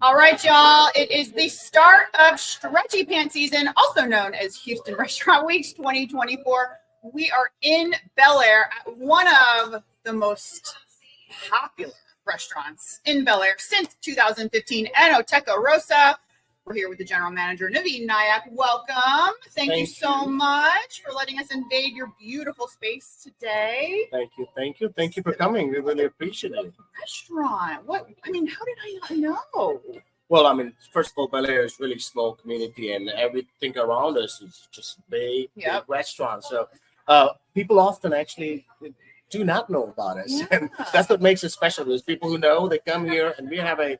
All right, y'all. It is the start of Stretchy Pants season, also known as Houston Restaurant Weeks 2024. We are in Bellaire at one of the most popular restaurants in Bellaire since 2015, Enoteca Rossa. We're here with the general manager, Naveen Nayak. Welcome. Thank you so much for letting us invade your beautiful space today. Thank you for coming. We really appreciate it. Restaurant. How did I not know? Well, first of all, Bellaire is really small community, and everything around us is just big restaurants. So people often actually do not know about us, and that's what makes it special. There's people who know, they come here, and we have a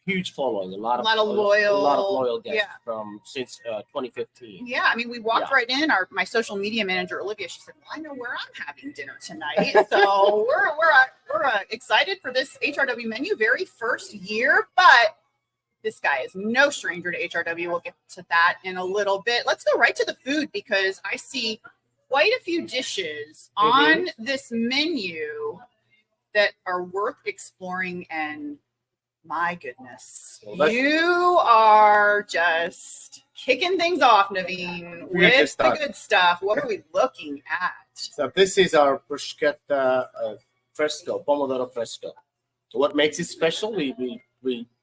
huge following, a lot of loyal guests from since 2015. Yeah, we walked right in. My social media manager Olivia, she said, "Well, I know where I'm having dinner tonight." So we're excited for this HRW menu, very first year, but this guy is no stranger to HRW. We'll get to that in a little bit. Let's go right to the food because I see quite a few dishes on this menu that are worth exploring, and my goodness, you are just kicking things off, Naveen, with the good stuff. What are we looking at? So this is our Pusheta Fresco, Pomodoro Fresco. What makes it special? We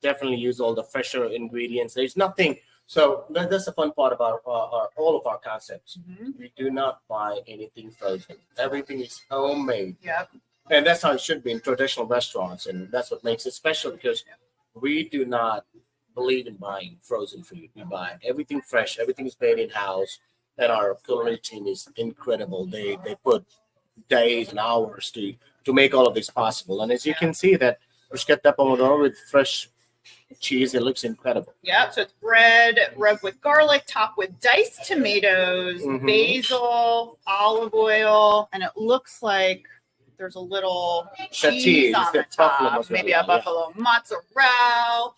definitely use all the fresher ingredients. There's nothing. So that's the fun part about all of our concepts. We do not buy anything frozen. Everything is homemade. Yep. And that's how it should be in traditional restaurants. And that's what makes it special because we do not believe in buying frozen food. We buy everything fresh. Everything is made in-house. And our culinary team is incredible. They put days and hours to make all of this possible. And as you can see, that bruschetta pomodoro with fresh cheese, it looks incredible. Yeah, so it's bread rubbed with garlic, topped with diced tomatoes, basil, olive oil, and it looks like there's a little cheese on the top, maybe a buffalo mozzarella.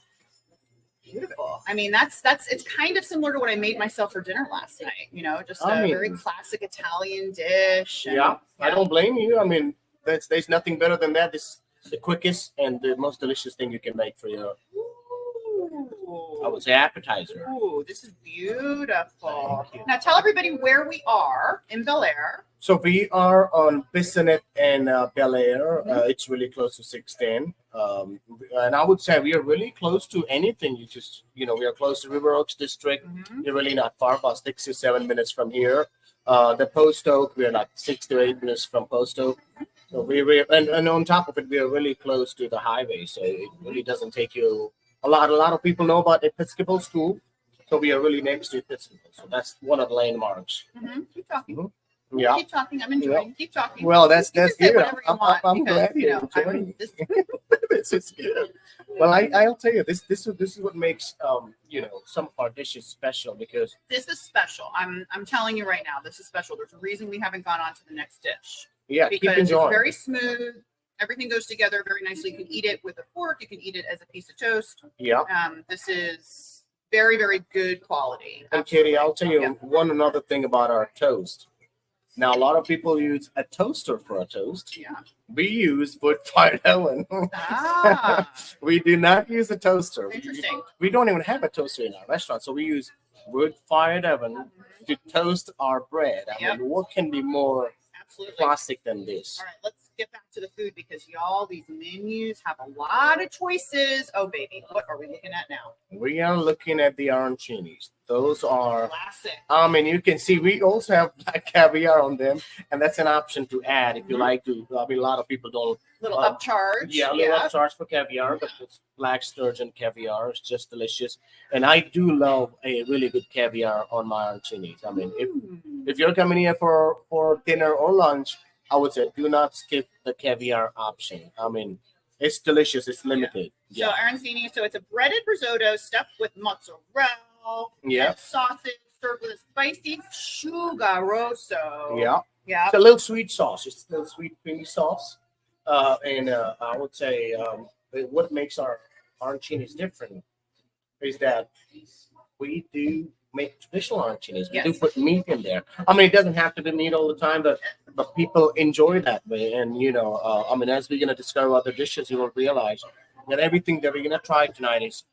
Beautiful. It's kind of similar to what I made myself for dinner last night. Just a very classic Italian dish. I don't blame you. There's nothing better than that. This is the quickest and the most delicious thing you can make for your, I would say, appetizer. Ooh, this is beautiful. Now tell everybody where we are in Bellaire. So we are on Bissonnette and Bellaire. It's really close to 610. And I would say we are really close to anything. We are close to River Oaks District. You're really not far, about 6 to 7 minutes from here. The Post Oak, we are like 6 to 8 minutes from Post Oak. So and on top of it, we are really close to the highway. So it really doesn't take you a lot of people know about Episcopal School. So we are really next to Episcopal. So that's one of the landmarks. Keep talking. Yeah. Keep talking. I'm enjoying. Keep talking. Well, that's good. I'm glad you're enjoying. This is good. Well, I'll tell you, this is what makes some of our dishes special because this is special. I'm telling you right now, this is special. There's a reason we haven't gone on to the next dish. Yeah, because it's very smooth. Everything goes together very nicely. You can eat it with a fork. You can eat it as a piece of toast. Yeah. This is very, very good quality. And Katie, I'll tell you one another thing about our toast. Now, a lot of people use a toaster for a toast. Yeah. We use wood-fired oven. We do not use a toaster. Interesting. We don't even have a toaster in our restaurant, so we use wood-fired oven to toast our bread. What can be more classic than this? All right, let's get back to the food because y'all, these menus have a lot of choices. Oh, baby, what are we looking at now? We are looking at the arancinis. Those are classic. You can see we also have black caviar on them, and that's an option to add if you like to. A lot of people don't. Little upcharge. Yeah, a little upcharge for caviar, but it's black sturgeon caviar. It's just delicious, and I do love a really good caviar on my arancinis. If you're coming here for dinner or lunch, I would say do not skip the caviar option. It's delicious. It's limited. So arancini. So it's a breaded risotto stuffed with mozzarella. And sausage served with a spicy shuga rosso. Yeah. It's a little sweet sauce. It's a little sweet creamy sauce. I would say what makes our arancinis different is that we do make traditional arancinis. We do put meat in there. It doesn't have to be meat all the time, but people enjoy that way. And as we're gonna discover other dishes, you will realize And everything that we're gonna try tonight is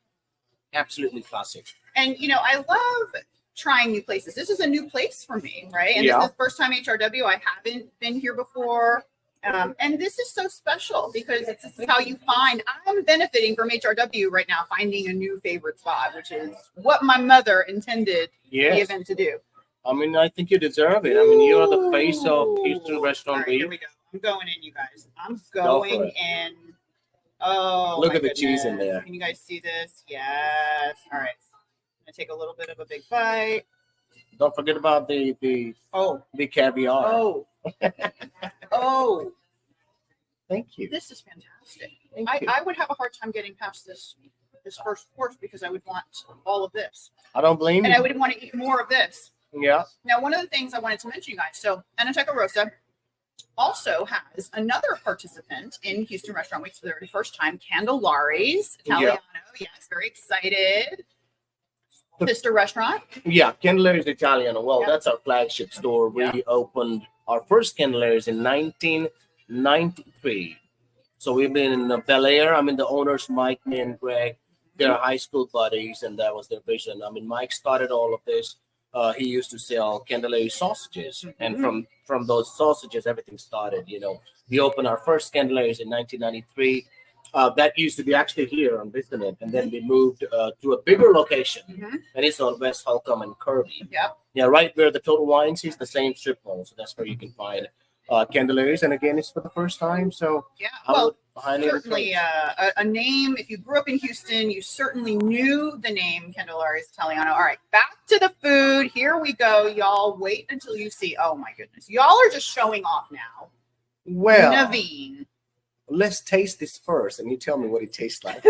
absolutely classic. And I love trying new places. This is a new place for me, right? And this is the first time HRW. I haven't been here before. And this is so special because this is how you find. I'm benefiting from HRW right now, finding a new favorite spot, which is what my mother intended the event to do. I mean, I think you deserve it. I mean, you are the face of Houston Restaurant Week. Here we go. I'm going in, you guys. I'm going in. Oh, look at the cheese in there. Can you guys see this? Yes. All right. I'm gonna take a little bit of a big bite. Don't forget about the caviar. Oh. Oh. Thank you. This is fantastic. I would have a hard time getting past this first course because I would want all of this. I don't blame you. And I would want to eat more of this. Yeah. Now, one of the things I wanted to mention, you guys, so Enoteca Rossa also has another participant in Houston Restaurant Week for the very first time, Candelaris Italiano. Yes, very excited. Sister restaurant. Yeah, Candelaris Italiano. Well, that's our flagship store. We opened our first Candelaris in 1993. So we've been in Bellaire. I mean, the owners, Mike and Greg, they're high school buddies, and that was their vision. I mean, Mike started all of this. He used to sell Candelaris sausages, and from those sausages, everything started. We opened our first Candelaris in 1993. That used to be actually here on Bissonnette, and then we moved to a bigger location, and it's on West Holcomb and Kirby. Yeah, right where the Total Wines is, the same strip mall. So that's where you can find Candelaris, and again, it's for the first time. So certainly a name. If you grew up in Houston, you certainly knew the name Candelaris Italiano. All right, back to the food. Here we go, y'all. Wait until you see. Oh my goodness, y'all are just showing off now. Well, Naveen, let's taste this first, and you tell me what it tastes like.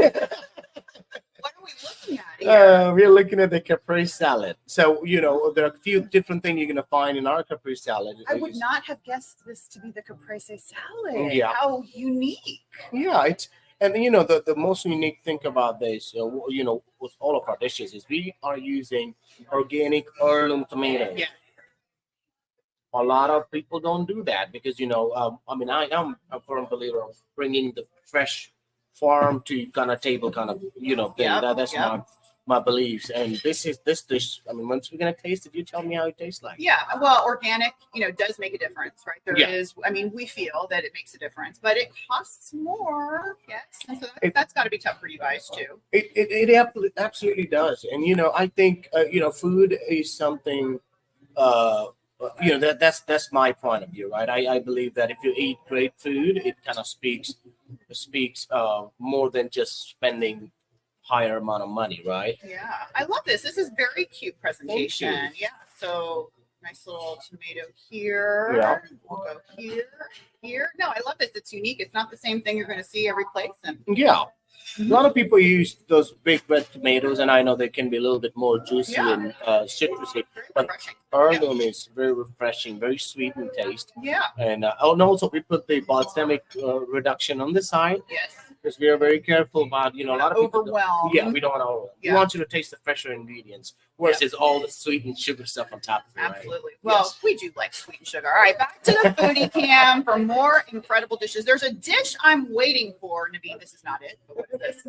What are we looking at here? We're looking at the Capri Salad. So, there are a few different things you're going to find in our Capri Salad. I would not have guessed this to be the Caprese salad. Yeah. How unique. Yeah, the most unique thing about this, with all of our dishes is we are using organic heirloom tomatoes. Yeah. A lot of people don't do that because, I am a firm believer of bringing the fresh farm to kind of table kind of, thing. That's my beliefs. And this dish, once we're going to taste it, you tell me how it tastes like. Yeah, well, organic, does make a difference, right? There is, we feel that it makes a difference, but it costs more. Yes. And so that's got to be tough for you guys too. It absolutely does. And, I think, food is something, that's my point of view, right? I believe that if you eat great food, it kind of speaks more than just spending higher amount of money, right? Yeah, I love this. This is very cute presentation. Yeah, so nice little tomato here. Yeah. We'll go here. No, I love this. It's unique. It's not the same thing you're going to see every place. And a lot of people use those big red tomatoes, and I know they can be a little bit more juicy and citrusy. But heirloom is very refreshing, very sweet in taste. Yeah. And also we put the balsamic reduction on the side. Yes. Because we are very careful about, a lot of people. Overwhelm. We don't want to overwhelm. We want you to taste the fresher ingredients versus all the sweet and sugar stuff on top of it. Absolutely. Right? Well, we do like sweet and sugar. All right, back to the foodie cam for more incredible dishes. There's a dish I'm waiting for, Naveen. This is not it, but what is this?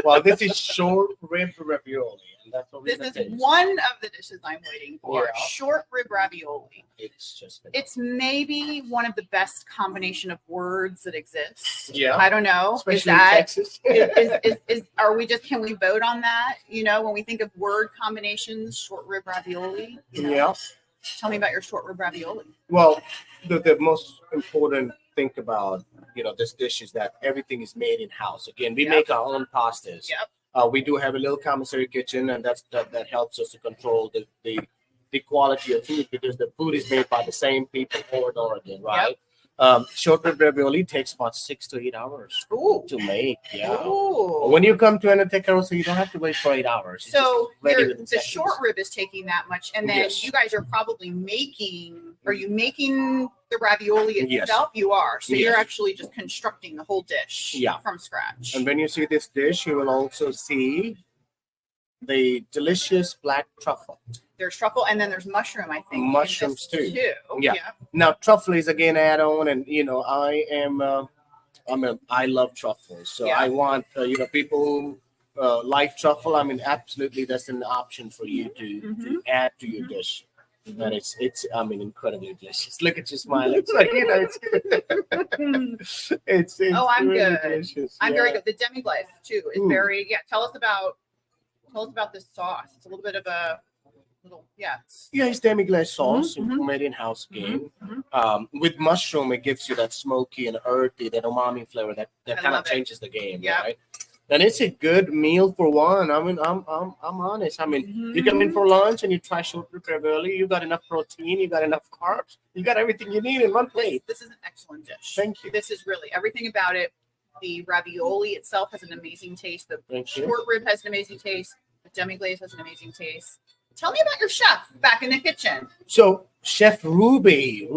Well, this is short rib ravioli. And that's what this is one of the dishes I'm waiting for. Yeah. Short rib ravioli. It's maybe one of the best combination of words that exists. Yeah. I don't know. Especially in Texas. Can we vote on that? When we think of word combinations, short rib ravioli. Yeah. Tell me about your short rib ravioli. Well, the most important thing about this dish is that everything is made in house. Again, we make our own pastas. Yep. We do have a little commissary kitchen, and that helps us to control the quality of food because the food is made by the same people over and over again, right? Yep. Short rib ravioli takes about 6 to 8 hours to make. Yeah. Ooh. When you come to Enoteca Rossa, you don't have to wait for 8 hours. It's so the short rib is taking that much, and then you guys are probably making. Are you making the ravioli itself? You are. So you're actually just constructing the whole dish from scratch. And when you see this dish, you will also see the delicious black truffle. There's truffle, and then there's mushroom, I think. Mushrooms too. Yeah. Now, truffle is again add-on, and I am I mean, I love truffles, so Yeah. I want people who like truffle. I mean, absolutely, that's an option for you to add to your dish. And it's I mean incredibly delicious. Look at you smiling. It's like it's Oh, I'm really good. delicious. I'm Yeah. very good. The demi-glace too is Ooh. very Tell us about this sauce. It's a little bit of a little Yeah, it's demi-glace sauce made in house again. With mushroom, it gives you that smoky and earthy, that umami flavor that I kind of love it. changes the game, Yeah. right? And it's a good meal for one. I mean, I'm honest. I mean, you come in for lunch and you try short rib ravioli. You got enough protein. You got enough carbs. You got everything you need in one plate. This is an excellent dish. Thank you. This is really everything about it. The ravioli itself has an amazing taste. The Thank you. short rib has an amazing taste. The demi-glace has an amazing taste. Tell me about your chef back in the kitchen. So Chef Ruby,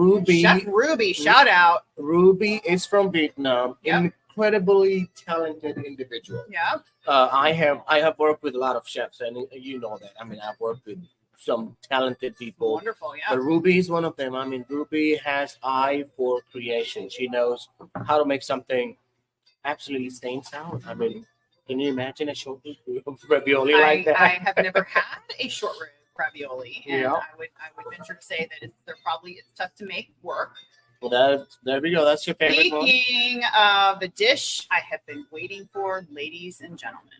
Chef Ruby, shout out. Ruby is from Vietnam. Yep. Incredibly talented individual. Yeah. I have worked with a lot of chefs, and you know that. I mean, I've worked with some talented people. Wonderful, yeah. But Ruby is one of them. I mean, Ruby has eye for creation. She knows how to make something absolutely stand out. I mean, can you imagine a short rib ravioli like that? I have never had a short rib ravioli, and Yeah. I would venture to say that it's tough to make work. Well, there we go. That's your favorite one. Speaking of a dish I have been waiting for, ladies and gentlemen,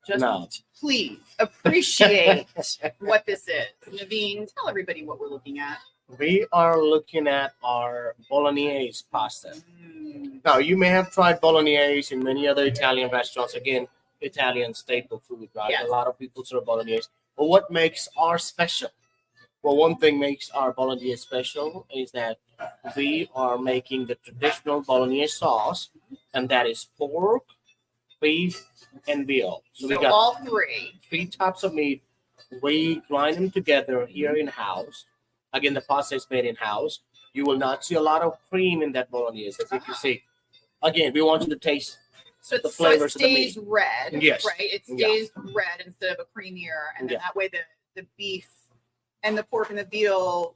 just please appreciate what this is. Naveen, tell everybody what we're looking at. We are looking at our bolognese pasta. Mm. Now, you may have tried bolognese in many other Italian restaurants. Again, Italian staple food, right? Yes. A lot of people serve bolognese. But what makes ours special? Well, one thing makes our bolognese special is that we are making the traditional bolognese sauce, and that is pork, beef, and veal. So we So got all three types of meat. We grind them together here in house. Again, the pasta is made in house. You will not see a lot of cream in that bolognese, as you can see. Again, we want you to taste So the it flavors of the stays red, Yes. right? It stays red instead of a creamier, and then that way the beef and the pork and the veal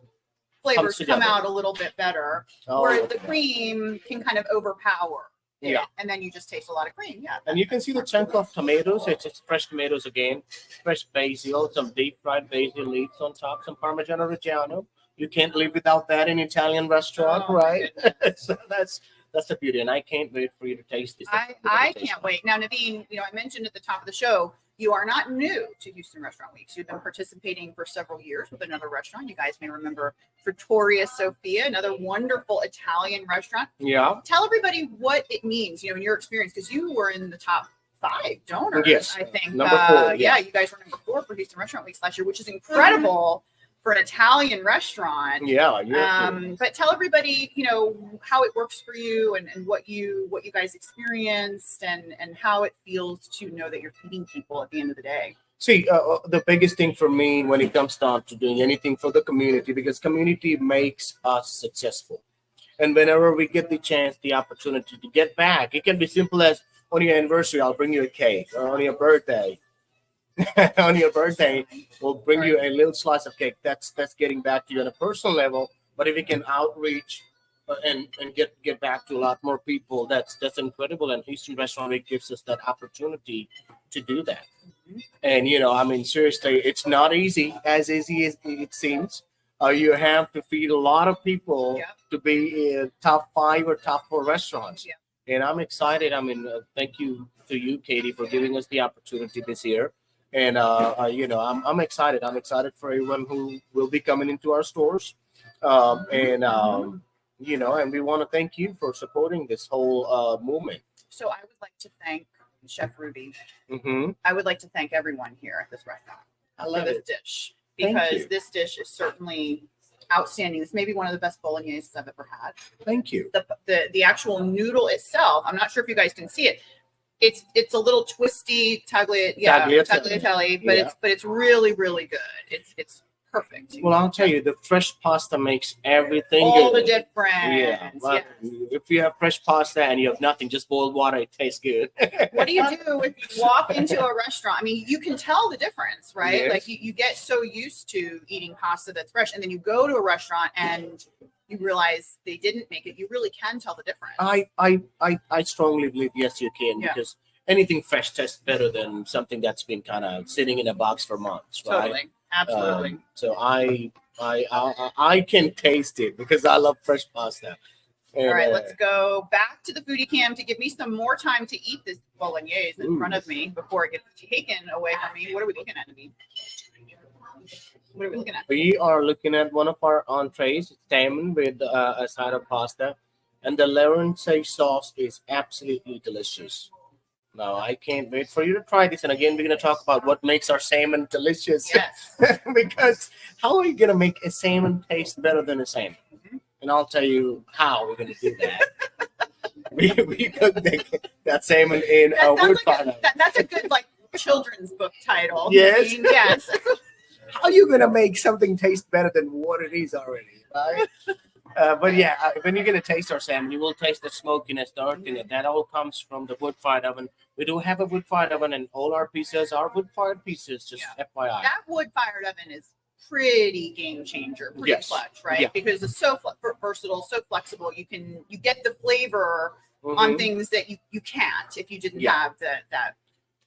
flavors come together. out a little bit better. Oh, Whereas okay. the cream can kind of overpower it, Yeah. and then you just taste a lot of cream. Yeah. And you can see the chunk of tomatoes. It's fresh tomatoes again, fresh basil, some deep fried basil leaves on top, some Parmigiano Reggiano. You can't live without that in Italian restaurant, Oh, my right? So that's the beauty, and I can't wait for you to taste this. I can't wait. Now, Naveen, I mentioned at the top of the show, you are not new to Houston Restaurant Weeks. You've been participating for several years with another restaurant. You guys may remember Trattoria Sofia, another wonderful Italian restaurant. Yeah. Tell everybody what it means, in your experience, because you were in the top 5 donors. Yes. I think. Number 4. Yeah, you guys were number 4 for Houston Restaurant Weeks last year, which is incredible for an Italian restaurant. Yeah. But tell everybody, how it works for you and what you guys experienced and how it feels to know that you're feeding people at the end of the day. See, the biggest thing for me when it comes down to doing anything for the community, because community makes us successful. And whenever we get the chance, the opportunity to get back, it can be simple as on your anniversary, I'll bring you a cake, or on your birthday. On your birthday, we'll bring you a little slice of cake. That's getting back to you on a personal level. But if we can outreach and get back to a lot more people, that's incredible. And Houston Restaurant Week gives us that opportunity to do that. And seriously, it's not as easy as it seems. You have to feed a lot of people to be in top 5 or top 4 restaurants. Yeah. And I'm excited. Thank you to you, Katie, for giving us the opportunity this year. And I'm excited. I'm excited for everyone who will be coming into our stores. And we want to thank you for supporting this whole movement. So I would like to thank Chef Ruby. Mm-hmm. I would like to thank everyone here at this restaurant for this dish, Thank because you. this dish is certainly outstanding. This may be one of the best bolognese I've ever had. Thank you. The actual noodle itself, I'm not sure if you guys can see it. It's a little twisty tagliatelle, but it's really, really good. It's perfect. Well, I'll tell you, the fresh pasta makes everything All good. the difference. Yeah. Well, Yes. if you have fresh pasta and you have nothing, just boiled water, it tastes good. What do you do if you walk into a restaurant? I mean, you can tell the difference, right? Yes. Like you get so used to eating pasta that's fresh, and then you go to a restaurant and you realize they didn't make it, you really can tell the difference. I strongly believe yes, you can, Yeah. because anything fresh tastes better than something that's been kind of sitting in a box for months, right? Totally. Absolutely. So I can taste it because I love fresh pasta. And, All right, let's go back to the foodie cam to give me some more time to eat this bolognese in front of me before it gets taken away from me. What are we looking at, Naveen? What are we looking at? We are looking at one of our entrees, salmon with a side of pasta, and the Laurence sauce is absolutely delicious. Now, I can't wait for you to try this. And again, we're going to talk about what makes our salmon delicious. Yes. Because how are you going to make a salmon taste better than a salmon? And I'll tell you how we're going to do that. we cook that salmon in a wood fire. That's a good like children's book title. Yes. Naveen, yes. How are you going to make something taste better than what it is already, right? But yeah, when you're going to taste our salmon, you will taste the smokiness, the earthiness. That all comes from the wood-fired oven. We do have a wood-fired oven, and all our pizzas are wood-fired pizzas, just FYI. That wood-fired oven is pretty game changer, pretty clutch, right? Yeah. Because it's so versatile, so flexible. You get the flavor on things that you can't if you didn't have that.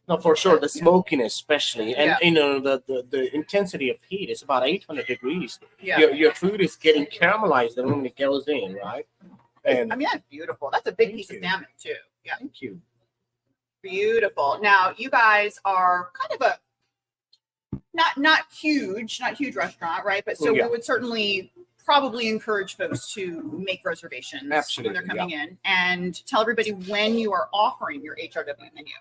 No, for sure, the smokiness especially, and you know the intensity of heat is about 800 degrees. Yeah. Your food is getting caramelized when it goes in, right? And I mean, that's beautiful. That's a big piece of salmon too. Yeah. Thank you. Beautiful. Now, you guys are kind of a not huge restaurant, right? But so we would certainly probably encourage folks to make reservations when they're coming in, and tell everybody when you are offering your HRW menu.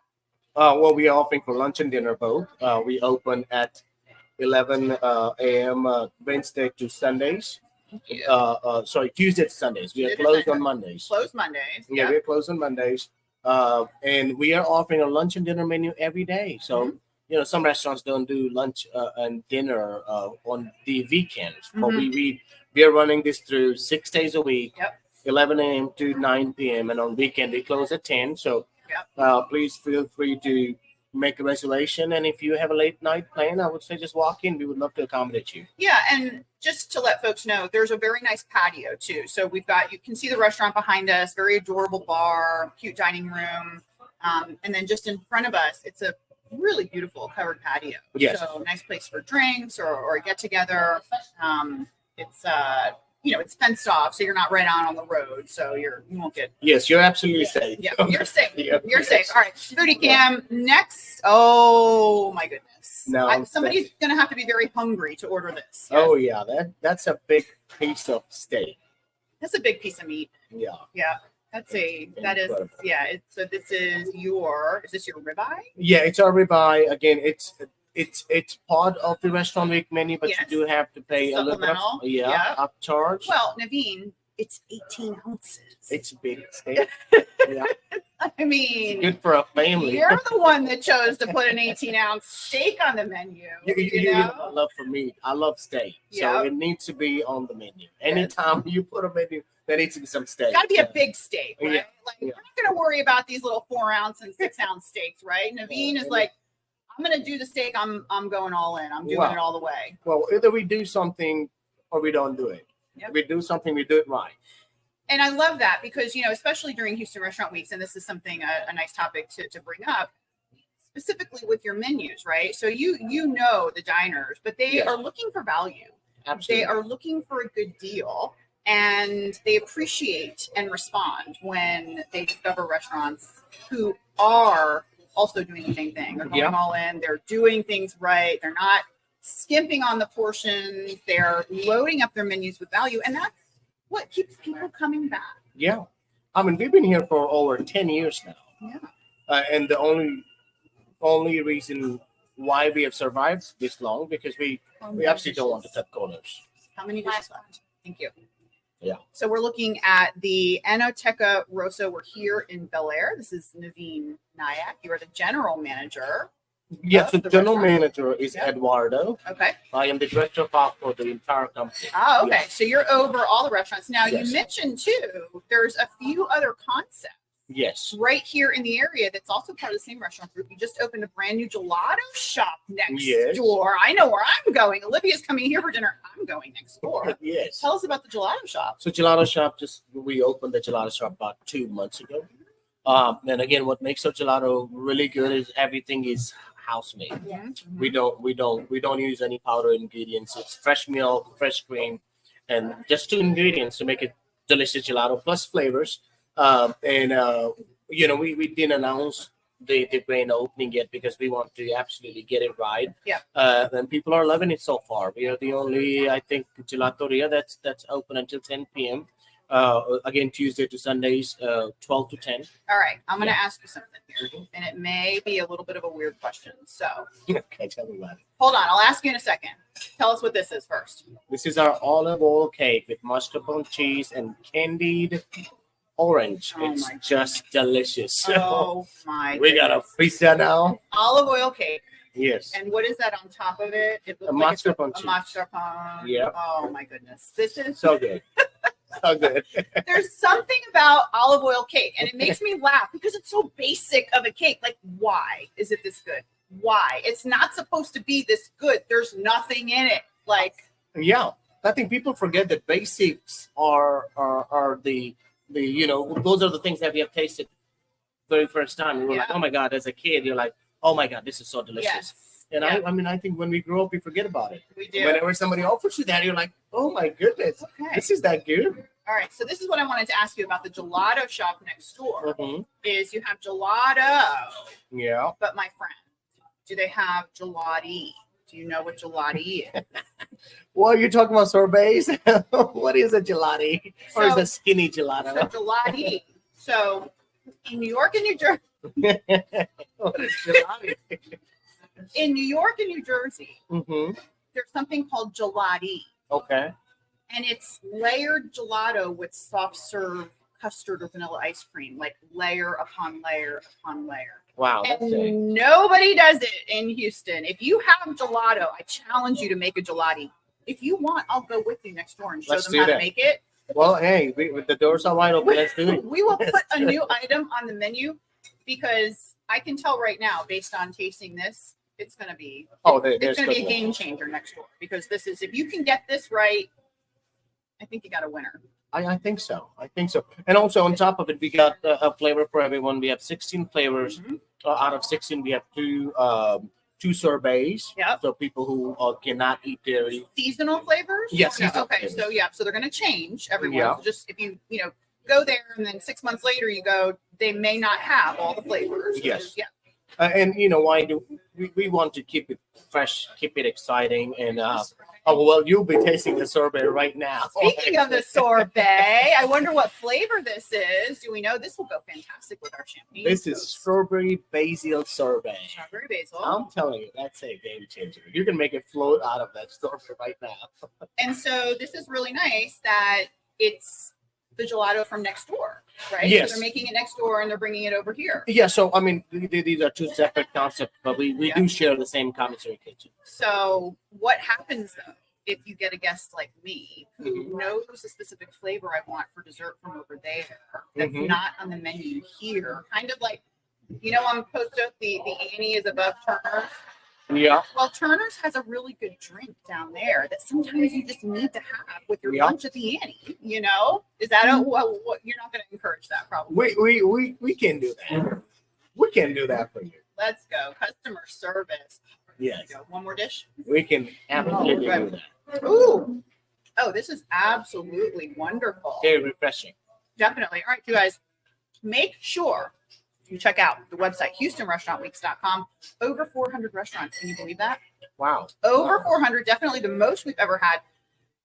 Well, we are offering for lunch and dinner both. We open at 11 a.m. Wednesday to Sundays. Sorry, Tuesday to Sundays. We are closed on Mondays. Closed Mondays. Yeah, we're closed on Mondays. And we are offering a lunch and dinner menu every day. So, you know, some restaurants don't do lunch and dinner on the weekends. But we are running this through 6 days a week, 11 a.m. to 9 p.m. And on weekend, they close at 10. So please feel free to make a reservation. And if you have a late night plan, I would say just walk in. We would love to accommodate you. Yeah. And just to let folks know, there's a very nice patio too. So you can see the restaurant behind us, very adorable bar, cute dining room. And then just in front of us, it's a really beautiful covered patio. Yes. So nice place for drinks or a get together. It's it's fenced off, so you're not right on the road, so you won't get. Yes, you're absolutely safe. Yeah, you're safe. You're safe. All right, foodie cam next. Oh my goodness! No, somebody's gonna have to be very hungry to order this. Yes. Oh yeah, that's a big piece of steak. That's a big piece of meat. Yeah. Yeah. So this is your ribeye? Yeah, it's our ribeye. Again, it's part of the restaurant week menu, but you do have to pay a little bit of upcharge. Well, Naveen, it's 18 ounces. It's a big steak. Yeah. I mean, it's good for a family. You're the one that chose to put an 18-ounce steak on the menu. You know? I love for meat. I love steak, so it needs to be on the menu. Anytime you put a menu, there needs to be some steak. It's got to be a big steak, right? Yeah. We're not going to worry about these little 4-ounce and 6-ounce steaks, right? Naveen is like, I'm going to do the steak. I'm going all in. I'm doing it all the way. Well, either we do something or we don't do it. If we do something, we do it right. And I love that because, especially during Houston Restaurant Weeks, and this is something, a nice topic to bring up, specifically with your menus, right? So you know the diners, but they are looking for value. Absolutely. They are looking for a good deal, and they appreciate and respond when they discover restaurants who are also doing the same thing. They're going all in. They're doing things right. They're not skimping on the portions. They're loading up their menus with value, and that's what keeps people coming back. Yeah. I mean, we've been here for over 10 years now. Yeah. And the only reason why we have survived this long because we absolutely don't want to cut corners. How many dishes left? Thank you. Yeah. So we're looking at the Enoteca Rossa. We're here in Bellaire. This is Naveen Nayak. You are the general manager. Yes, the general manager is Eduardo. Okay. I am the director of ops for the entire company. Oh, okay. Yes. So you're over all the restaurants. Now, you mentioned, too, there's a few other concepts Yes. right here in the area that's also part of the same restaurant group. You just opened a brand new gelato shop next door. I know where I'm going. Olivia's coming here for dinner. I'm going next door. Yes. Tell us about the gelato shop. So gelato shop, we opened the gelato shop about 2 months ago. And again, what makes our gelato really good is everything is house made. Mm-hmm. We don't use any powder ingredients. It's fresh milk, fresh cream, and just 2 ingredients to make it delicious gelato plus flavors. We didn't announce the grand opening yet because we want to absolutely get it right. Yeah. And people are loving it so far. We are the only, I think, gelateria that's open until 10 p.m. Again, Tuesday to Sundays, 12 to 10. All right, I'm going to ask you something here, and it may be a little bit of a weird question. So, Okay, tell me about it. hold on, I'll ask you in a second. Tell us what this is first. This is our olive oil cake with mascarpone cheese and candied orange. Oh It's my just delicious. Oh my! We got a pizza now. olive oil cake. Yes. And what is that on top of it? It looks A like it's mascarpone a cheese. mascarpone. Yeah. Oh my goodness, this is So good. So good. There's something about olive oil cake, and it makes me laugh because it's so basic of a cake. Like, why is it this good? Why? It's not supposed to be this good. There's nothing in it. Like, Yeah. I think people forget that basics are the those are the things that we have tasted very first time. We were like, Yeah. oh my God, as a kid, you're like, oh my God, this is so delicious. yes, And yeah, I think when we grow up, we forget about it. we do. Whenever somebody offers you that, you're like, oh my goodness, Okay. this is that good. All right. So this is what I wanted to ask you about the gelato shop next door. Mhm. Is you have gelato, Yeah. but my friend, do they have gelati? Do you know what gelati is? Well, you're talking about sorbets. What is a gelati? Or is So- a skinny So gelato? gelati. So in New York and New Jersey, What is gelati? New Jersey, Mm-hmm. there's something called gelati, Okay. and it's layered gelato with soft serve custard or vanilla ice cream, like layer upon layer upon layer. Wow. That's it. And nobody does it in Houston. If you have gelato, I challenge you to make a gelati. If you want, I'll go with you next door and show Let's them do how to that. make it. Well, hey, the doors are wide open. Let's do it. We will put a new item on the menu because I can tell right now, based on tasting this, it's going to be There's it's going to be a good game changer next door because this is, if you can get this right, I think you got a winner. I think so. And also on top of it, we got a flavor for everyone. We have 16 flavors. Mhm. Out of 16, we have two sorbets. Yep. So people who cannot eat dairy. Seasonal flavors? Yes, Yeah, seasonal okay. flavors. So so they're going to change everyone. Yeah. So just if you go there and then 6 months later you go, they may not have all the flavors. Yes. Yeah. And why do we want to keep it fresh, keep it exciting, and you'll be tasting the sorbet right now. Speaking of the sorbet, I wonder what flavor this is. Do we know? This will go fantastic with our champagne. This is strawberry basil sorbet. strawberry basil. I'm telling you, that's a game changer. You can make it float out of that sorbet right now. And so this is really nice that it's the gelato from next door, right? Yes. So they're making it next door and they're bringing it over here. Yeah, so I mean, these are two separate concepts, but we Yeah. do share the same commissary kitchen. So what happens though if you get a guest like me who Mm-hmm. knows a specific flavor I want for dessert from over there that's Mhm. not on the menu here? Kind of like, on Post Oak, the Annie is above Turner's. Yeah. Well, Turner's has a really good drink down there that sometimes you just need to have with your Yeah. lunch at the Annie. Is that what you're not going to encourage that probably? We can do that. We can do that for you. Let's go customer service. Yes, Go. One more dish. we can absolutely Oh, do that. Ooh. Oh, this is absolutely wonderful. Very refreshing. Definitely. All right, you guys, make sure you check out the website, HoustonRestaurantWeeks.com. Over 400 restaurants. Can you believe that? Wow. Over 400, definitely the most we've ever had.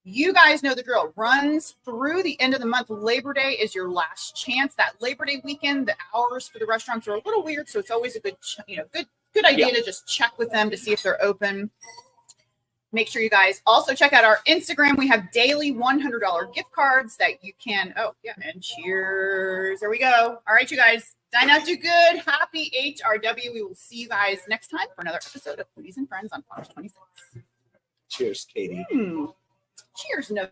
You guys know the drill. Runs through the end of the month. Labor Day is your last chance. That Labor Day weekend, the hours for the restaurants are a little weird, so it's always a good idea to just check with them to see if they're open. Make sure you guys also check out our Instagram. We have daily $100 gift cards that you can. Oh, yeah. And cheers. There we go. All right, you guys. Dine out, do good. Happy HRW. We will see you guys next time for another episode of Foodies and Friends on Fox 26. Cheers, Katie. Cheers. No.